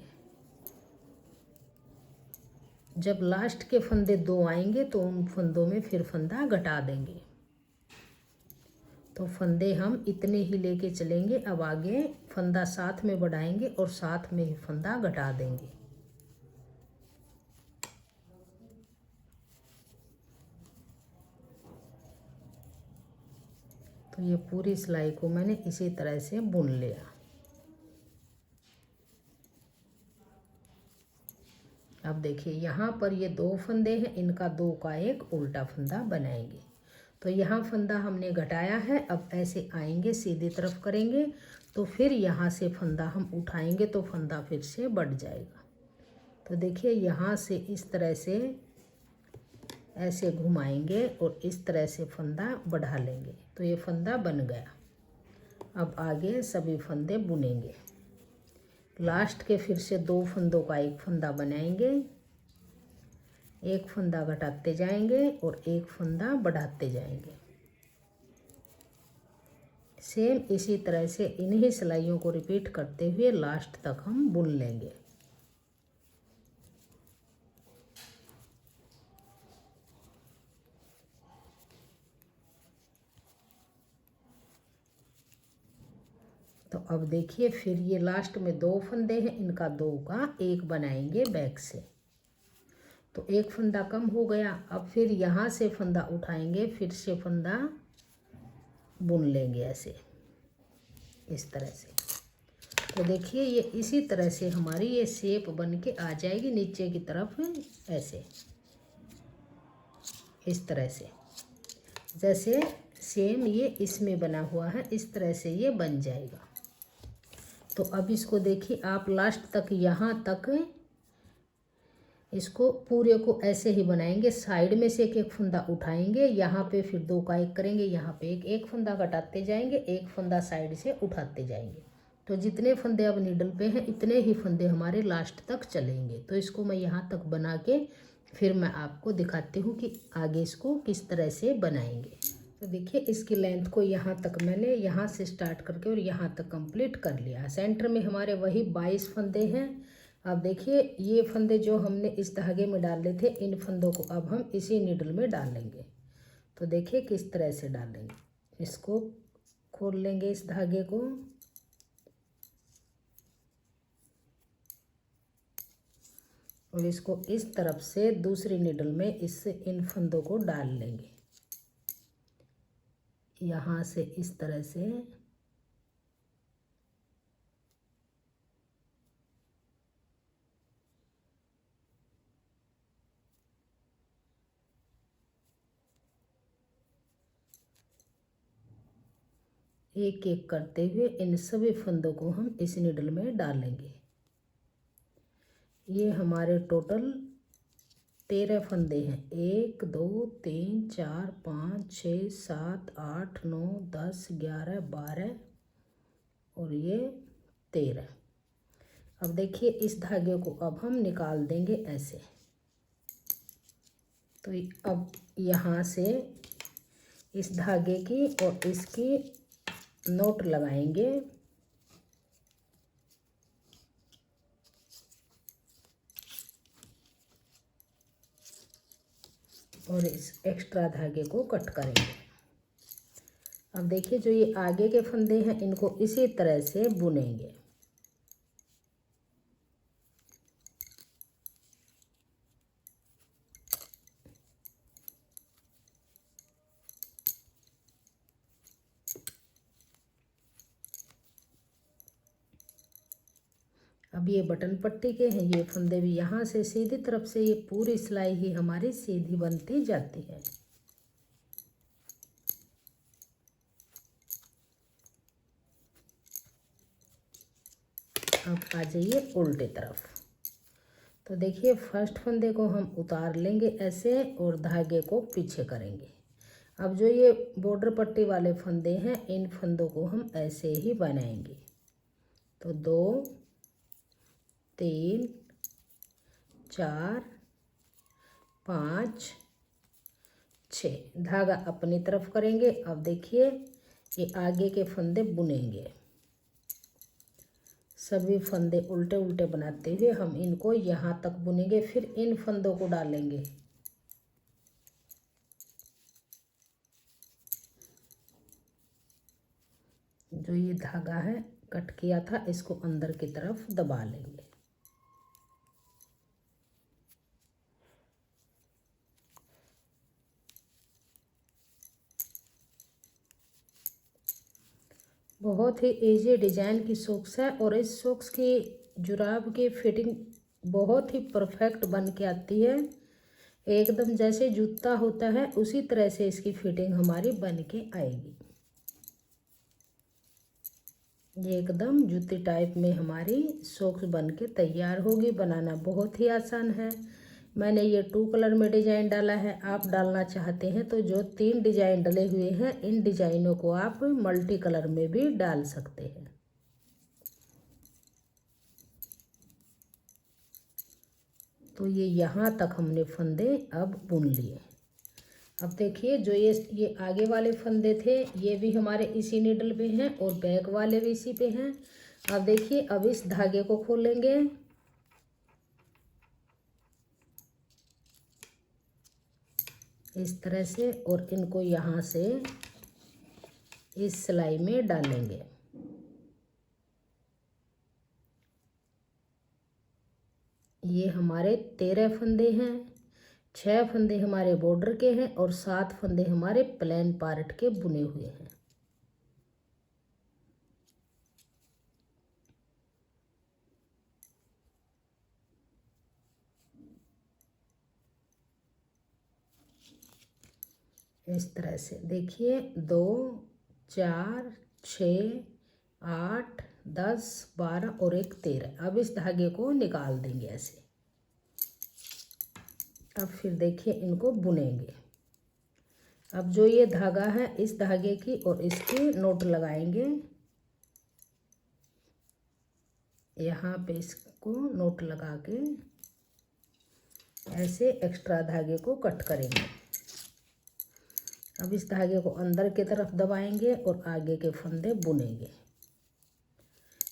जब लास्ट के फंदे 2 आएंगे तो उन फंदों में फिर फंदा घटा देंगे। तो फंदे हम इतने ही लेके चलेंगे। अब आगे फंदा साथ में बढ़ाएंगे और साथ में ही फंदा घटा देंगे। तो ये पूरी सिलाई को मैंने इसी तरह से बुन लिया। अब देखिए यहाँ पर ये 2 फंदे हैं, इनका 2 का एक उल्टा फंदा बनाएंगे। तो यहाँ फंदा हमने घटाया है, अब ऐसे आएंगे सीधी तरफ करेंगे तो फिर यहाँ से फंदा हम उठाएंगे तो फंदा फिर से बढ़ जाएगा। तो देखिए यहाँ से इस तरह से ऐसे घुमाएंगे और इस तरह से फंदा बढ़ा लेंगे। तो ये फंदा बन गया। अब आगे सभी फंदे बुनेंगे। लास्ट के फिर से 2 फंदों का एक फंदा बनाएंगे, एक फंदा घटाते जाएंगे और एक फंदा बढ़ाते जाएंगे। सेम इसी तरह से इन्हीं सिलाइयों को रिपीट करते हुए लास्ट तक हम बुन लेंगे। तो अब देखिए फिर ये लास्ट में 2 फंदे हैं, इनका 2 का एक बनाएंगे बैक से। तो एक फंदा कम हो गया, अब फिर यहाँ से फंदा उठाएंगे, फिर से फंदा बुन लेंगे ऐसे इस तरह से। तो देखिए ये इसी तरह से हमारी ये शेप बन के आ जाएगी नीचे की तरफ ऐसे इस तरह से, जैसे सेम ये इसमें बना हुआ है इस तरह से ये बन जाएगा। तो अब इसको देखिए आप लास्ट तक यहाँ तक इसको पूरे को ऐसे ही बनाएंगे। साइड में से एक फंदा उठाएंगे, यहाँ पे फिर 2 का एक करेंगे, यहाँ पे एक फंदा घटाते जाएंगे, एक फंदा साइड से उठाते जाएंगे। तो जितने फंदे अब नीडल पे हैं इतने ही फंदे हमारे लास्ट तक चलेंगे। तो इसको मैं यहाँ तक बना के फिर मैं आपको दिखाती हूँ कि आगे इसको किस तरह से बनाएंगे। तो देखिए इसकी लेंथ को यहाँ तक मैंने यहाँ से स्टार्ट करके और यहाँ तक कंप्लीट कर लिया। सेंटर में हमारे वही 22 फंदे हैं। अब देखिए ये फंदे जो हमने इस धागे में डाले थे, इन फंदों को अब हम इसी नीडल में डालेंगे। तो देखिए किस तरह से डालेंगे। इसको खोल लेंगे इस धागे को और इसको इस तरफ से दूसरी नीडल में इससे इन फंदों को डाल लेंगे यहाँ से इस तरह से। एक एक करते हुए इन सभी फंदों को हम इस नीडल में डालेंगे। ये हमारे टोटल 13 फंदे हैं। 1 2 3 4 5 6 7 8 9 10 11 12 और ये 13। अब देखिए इस धागे को अब हम निकाल देंगे ऐसे। तो अब यहाँ से इस धागे की और इसकी नोट लगाएंगे और इस एक्स्ट्रा धागे को कट करेंगे। अब देखिए जो ये आगे के फंदे हैं इनको इसी तरह से बुनेंगे। अब ये बटन पट्टी के हैं, ये फंदे भी यहाँ से सीधी तरफ से ये पूरी सिलाई ही हमारी सीधी बनती जाती है। अब आ जाइए उल्टे तरफ। तो देखिए फर्स्ट फंदे को हम उतार लेंगे ऐसे और धागे को पीछे करेंगे। अब जो ये बॉर्डर पट्टी वाले फंदे हैं इन फंदों को हम ऐसे ही बनाएंगे। तो 2 3 4 5 6 धागा अपनी तरफ करेंगे। अब देखिए ये आगे के फंदे बुनेंगे। सभी फंदे उल्टे उल्टे बनाते हुए हम इनको यहाँ तक बुनेंगे, फिर इन फंदों को डालेंगे। जो ये धागा है कट किया था इसको अंदर की तरफ दबा लेंगे। बहुत ही इजी डिजाइन की सॉक्स है और इस सॉक्स की जुराब की फिटिंग बहुत ही परफेक्ट बन के आती है। एकदम जैसे जूता होता है उसी तरह से इसकी फिटिंग हमारी बन के आएगी। ये एकदम जूती टाइप में हमारी सॉक्स बन के तैयार होगी। बनाना बहुत ही आसान है। मैंने ये 2 कलर में डिजाइन डाला है। आप डालना चाहते हैं तो जो 3 डिजाइन डले हुए हैं इन डिजाइनों को आप मल्टी कलर में भी डाल सकते हैं। तो ये यहाँ तक हमने फंदे अब बुन लिए। अब देखिए जो ये आगे वाले फंदे थे ये भी हमारे इसी नीडल पे हैं और बैक वाले भी इसी पे हैं। अब देखिए अब इस धागे को खोलेंगे इस तरह से और इनको यहाँ से इस सिलाई में डालेंगे। ये हमारे 13 फंदे हैं। 6 फंदे हमारे बॉर्डर के हैं और 7 फंदे हमारे प्लेन पार्ट के बुने हुए हैं। इस तरह से देखिए 2 4 6 8 10 12 और एक 13। अब इस धागे को निकाल देंगे ऐसे। अब फिर देखिए इनको बुनेंगे। अब जो ये धागा है इस धागे की और इसकी नोट लगाएंगे। यहाँ पे इसको नोट लगा के ऐसे एक्स्ट्रा धागे को कट करेंगे। अब इस धागे को अंदर की तरफ दबाएंगे और आगे के फंदे बुनेंगे।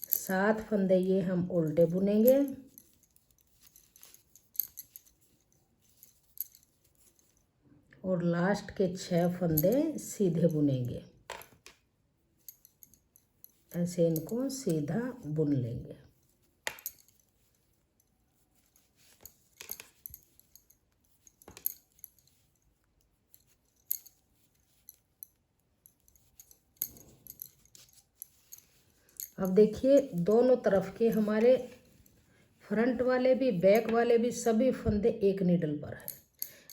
7 फंदे ये हम उल्टे बुनेंगे और लास्ट के 6 फंदे सीधे बुनेंगे। ऐसे इनको सीधा बुन लेंगे। अब देखिए दोनों तरफ के हमारे फ्रंट वाले भी बैक वाले भी सभी फंदे एक नीडल पर है।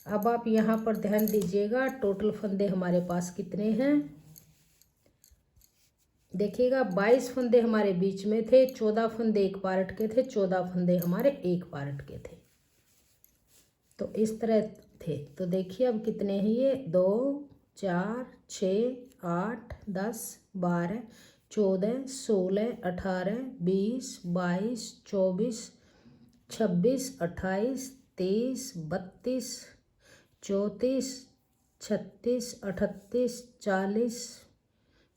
अब आप यहाँ पर ध्यान दीजिएगा टोटल फंदे हमारे पास कितने हैं। देखिएगा 22 फंदे हमारे बीच में थे, 14 फंदे एक पार्ट के थे, 14 फंदे हमारे एक पार्ट के थे। तो इस तरह थे। तो देखिए अब कितने हैं ये, 2 4 6 8 10 12 14 16 18 20 22 24 26 28 30 32 34 36 38 40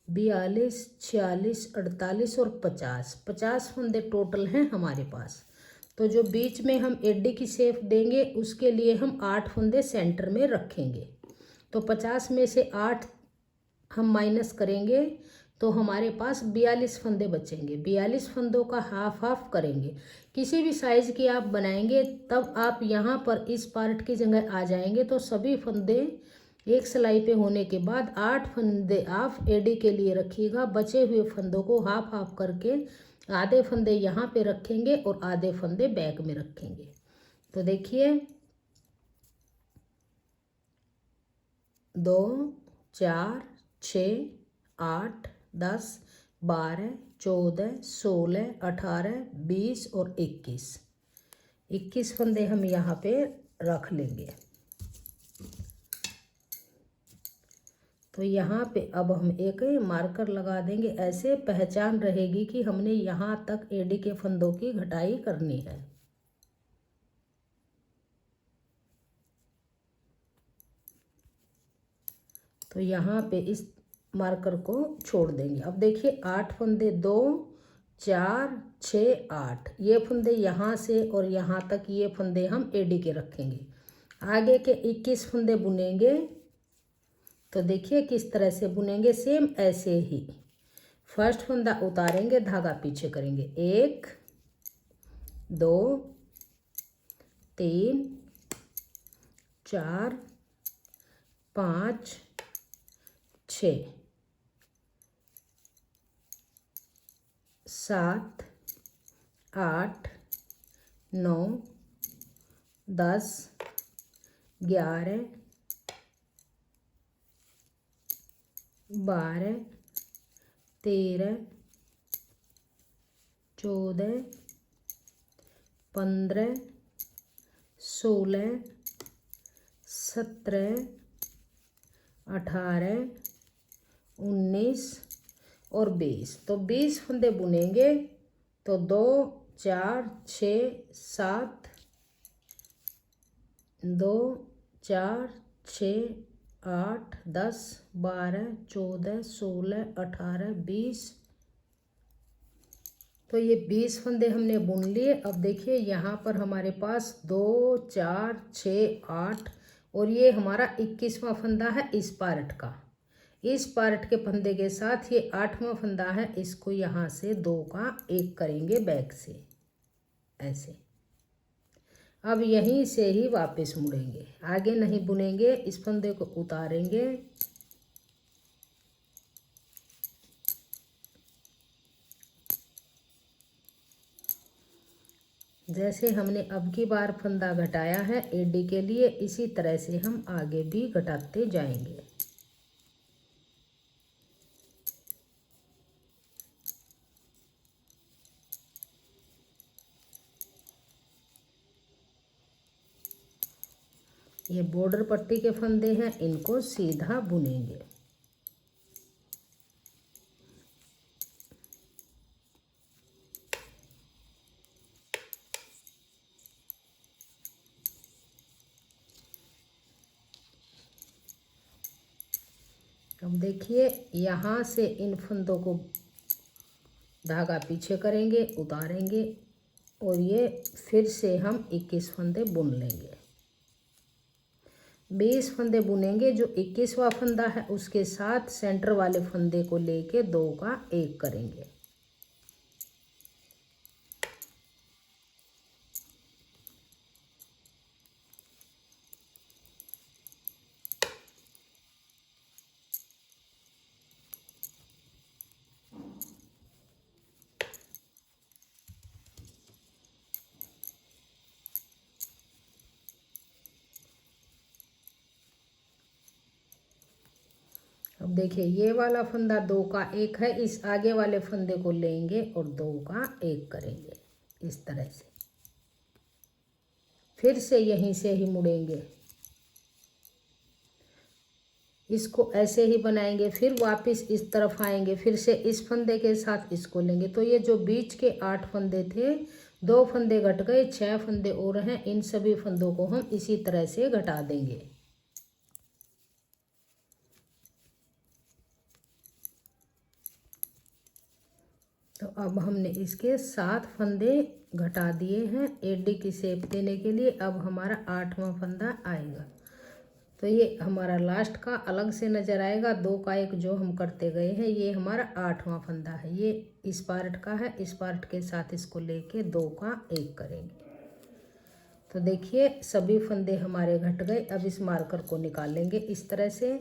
42 46 48 और 50 फंदे टोटल हैं हमारे पास। तो जो बीच में हम एडी की शेप देंगे उसके लिए हम 8 फंदे सेंटर में रखेंगे। तो 50 में से 8 हम माइनस करेंगे तो हमारे पास 42 फंदे बचेंगे। 42 फंदों का हाफ हाफ करेंगे। किसी भी साइज़ की आप बनाएंगे तब आप यहाँ पर इस पार्ट की जगह आ जाएंगे तो सभी फंदे एक सिलाई पे होने के बाद 8 फंदे आप एडी के लिए रखिएगा। बचे हुए फंदों को हाफ हाफ करके आधे फंदे यहाँ पे रखेंगे और आधे फंदे बैक में रखेंगे। तो देखिए 2 4 6 8 10 12 14 16 18 20 और 21 फंदे हम यहाँ पे रख लेंगे। तो यहाँ पे अब हम एक मार्कर लगा देंगे, ऐसे पहचान रहेगी कि हमने यहाँ तक एडी के फंदों की घटाई करनी है। तो यहाँ पे इस मार्कर को छोड़ देंगे। अब देखिए 8 फंदे 2 4 6 8 ये फंदे यहाँ से और यहाँ तक ये फंदे हम एडी के रखेंगे। आगे के 21 फंदे बुनेंगे। तो देखिए किस तरह से बुनेंगे, सेम ऐसे ही। फर्स्ट फंदा उतारेंगे, धागा पीछे करेंगे, 1 2 3 4 5 6 7 8 9 10 11 12 13 14 15 16 17 18 19 और 20। तो 20 फंदे बुनेंगे। तो 2 4 6 7 2 4 6 8 10 12 14 16 18 20। तो ये 20 फंदे हमने बुन लिए। अब देखिए यहाँ पर हमारे पास 2 4 6 8 और ये हमारा 21वां फंदा है इस पार्ट का। इस पार्ट के फंदे के साथ ये 8वां फंदा है, इसको यहाँ से 2 का 1 करेंगे बैक से ऐसे। अब यहीं से ही वापस मुड़ेंगे, आगे नहीं बुनेंगे। इस फंदे को उतारेंगे, जैसे हमने अब की बार फंदा घटाया है एडी के लिए, इसी तरह से हम आगे भी घटाते जाएंगे। ये बॉर्डर पट्टी के फंदे हैं, इनको सीधा बुनेंगे। अब देखिए यहाँ से इन फंदों को धागा पीछे करेंगे, उतारेंगे और ये फिर से हम 21 फंदे बुन लेंगे। 20 फंदे बुनेंगे। जो 21वां फंदा है उसके साथ सेंटर वाले फंदे को लेके 2 का 1 करेंगे। अब देखिए ये वाला फंदा 2 का 1 है, इस आगे वाले फंदे को लेंगे और 2 का 1 करेंगे इस तरह से। फिर से यहीं से ही मुड़ेंगे, इसको ऐसे ही बनाएंगे, फिर वापस इस तरफ आएंगे, फिर से इस फंदे के साथ इसको लेंगे। तो ये जो बीच के 8 फंदे थे, 2 फंदे घट गए, 6 फंदे और हैं। इन सभी फंदों को हम इसी तरह से घटा देंगे। तो अब हमने इसके 7 फंदे घटा दिए हैं एडी की शेप देने के लिए। अब हमारा 8वां फंदा आएगा, तो ये हमारा लास्ट का अलग से नज़र आएगा। 2 का 1 जो हम करते गए हैं, ये हमारा 8वां फंदा है। ये इस पार्ट का है, इस पार्ट के साथ इसको लेके 2 का 1 करेंगे। तो देखिए सभी फंदे हमारे घट गए। अब इस मार्कर को निकालेंगे इस तरह से,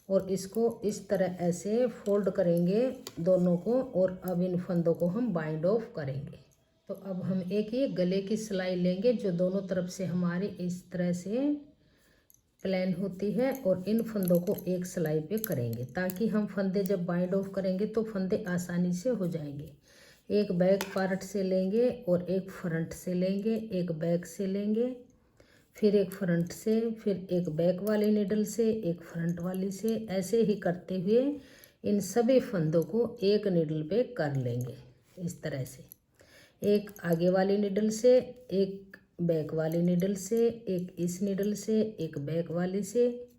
और इसको इस तरह ऐसे फोल्ड करेंगे दोनों को, और अब इन फंदों को हम बाइंड ऑफ करेंगे। तो अब हम एक ये गले की सिलाई लेंगे जो दोनों तरफ से हमारी इस तरह से प्लेन होती है, और इन फंदों को एक सिलाई पे करेंगे, ताकि हम फंदे जब बाइंड ऑफ करेंगे तो फंदे आसानी से हो जाएंगे। एक बैक पार्ट से लेंगे और एक फ्रंट से लेंगे, एक बैक से लेंगे, फिर एक फ्रंट से, फिर एक बैक वाली निडल से, एक फ्रंट वाली से, ऐसे ही करते हुए इन सभी फंदों को एक निडल पे कर लेंगे इस तरह से। एक आगे वाली निडल से, एक बैक वाली निडल से, एक इस निडल से, एक बैक वाली से,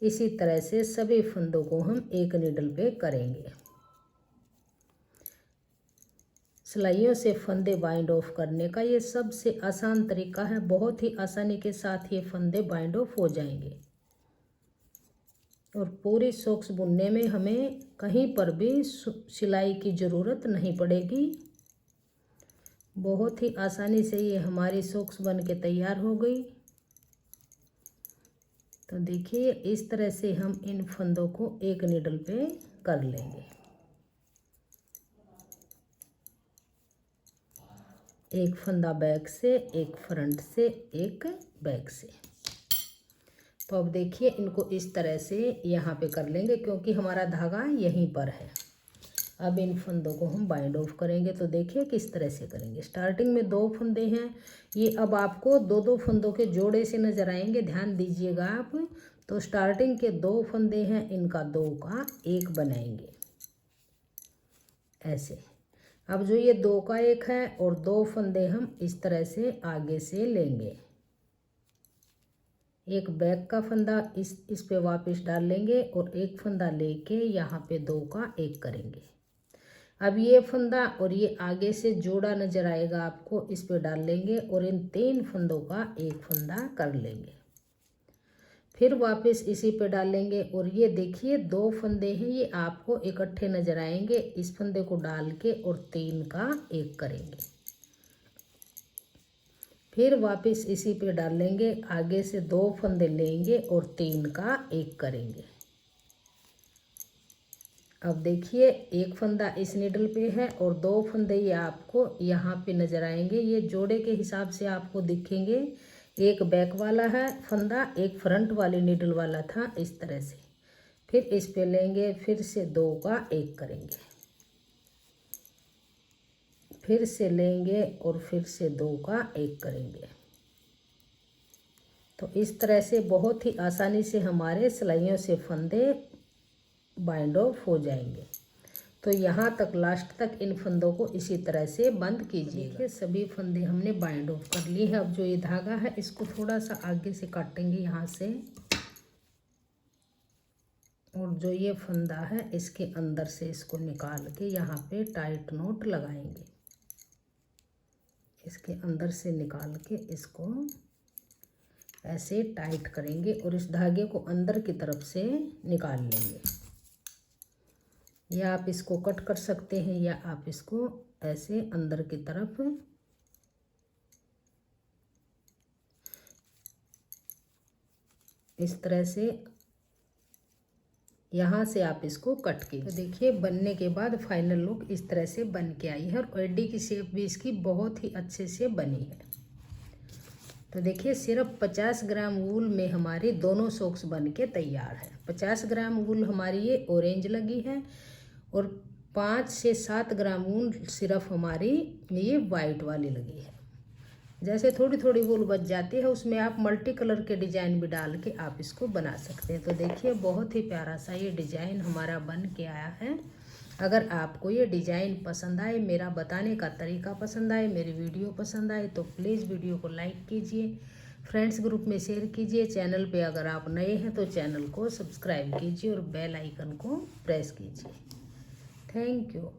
इसी तरह से सभी फंदों को हम एक निडल पे करेंगे। सिलाइयों से फंदे बाइंड ऑफ करने का ये सबसे आसान तरीका है। बहुत ही आसानी के साथ ये फंदे बाइंड ऑफ हो जाएंगे, और पूरी सॉक्स बुनने में हमें कहीं पर भी सिलाई की ज़रूरत नहीं पड़ेगी। बहुत ही आसानी से ये हमारी सॉक्स बन के तैयार हो गई। तो देखिए इस तरह से हम इन फंदों को एक निडल पे कर लेंगे। एक फंदा बैक से, एक फ्रंट से, एक बैक से। तो अब देखिए इनको इस तरह से यहाँ पे कर लेंगे, क्योंकि हमारा धागा यहीं पर है। अब इन फंदों को हम बाइंड ऑफ करेंगे। तो देखिए किस तरह से करेंगे। स्टार्टिंग में 2 फंदे हैं, ये अब आपको 2-2 फंदों के जोड़े से नज़र आएंगे, ध्यान दीजिएगा आप। तो स्टार्टिंग के 2 फंदे हैं, इनका 2 का 1 बनाएंगे ऐसे। अब जो ये 2 का 1 है, और 2 फंदे हम इस तरह से आगे से लेंगे। एक बैक का फंदा इस पे वापस डाल लेंगे, और एक फंदा लेके यहाँ पे 2 का 1 करेंगे। अब ये फंदा और ये आगे से जोड़ा नज़र आएगा आपको, इस पे डाल लेंगे, और इन 3 फंदों का 1 फंदा कर लेंगे। फिर वापस इसी पे डालेंगे, और ये देखिए 2 फंदे हैं, ये आपको इकट्ठे नज़र आएंगे। इस फंदे को डाल के और 3 का 1 करेंगे। फिर वापस इसी पे डाल लेंगे, आगे से 2 फंदे लेंगे और 3 का 1 करेंगे। अब देखिए एक फंदा इस निडल पे है, और 2 फंदे ये आपको यहाँ पे नज़र आएंगे। ये जोड़े के हिसाब से आपको दिखेंगे। एक बैक वाला है फंदा, एक फ्रंट वाली निडल वाला था इस तरह से। फिर इस पे लेंगे, फिर से 2 का 1 करेंगे, फिर से लेंगे और फिर से 2 का 1 करेंगे। तो इस तरह से बहुत ही आसानी से हमारे सिलाइयों से फंदे बाइंड ऑफ हो जाएंगे। तो यहाँ तक लास्ट तक इन फंदों को इसी तरह से बंद कीजिए। देखिए सभी फंदे हमने बाइंड ऑफ कर लिए हैं। अब जो ये धागा है इसको थोड़ा सा आगे से काटेंगे यहाँ से, और जो ये फंदा है इसके अंदर से इसको निकाल के यहाँ पे टाइट नॉट लगाएंगे। इसके अंदर से निकाल के इसको ऐसे टाइट करेंगे, और इस धागे को अंदर की तरफ से निकाल लेंगे। या आप इसको कट कर सकते हैं, या आप इसको ऐसे अंदर की तरफ इस तरह से यहाँ से आप इसको कट कीजिए। तो देखिए बनने के बाद फाइनल लुक इस तरह से बन के आई है, और एडी की शेप भी इसकी बहुत ही अच्छे से बनी है। तो देखिए सिर्फ 50 ग्राम वूल में हमारी दोनों सॉक्स बन के तैयार है। 50 ग्राम वूल हमारी ये ऑरेंज लगी है और 5 से 7 ग्राम वूल सिर्फ हमारी ये वाइट वाली लगी है। जैसे थोड़ी थोड़ी वूल बच जाती है उसमें आप मल्टी कलर के डिजाइन भी डाल के आप इसको बना सकते हैं। तो देखिए बहुत ही प्यारा सा ये डिजाइन हमारा बन के आया है। अगर आपको ये डिजाइन पसंद आए, मेरा बताने का तरीका पसंद आए, मेरी वीडियो पसंद आए तो प्लीज़ वीडियो को लाइक कीजिए, फ्रेंड्स ग्रुप में शेयर कीजिए। चैनल पे अगर आप नए हैं तो चैनल को सब्सक्राइब कीजिए और बेल आइकन को प्रेस कीजिए। Thank you.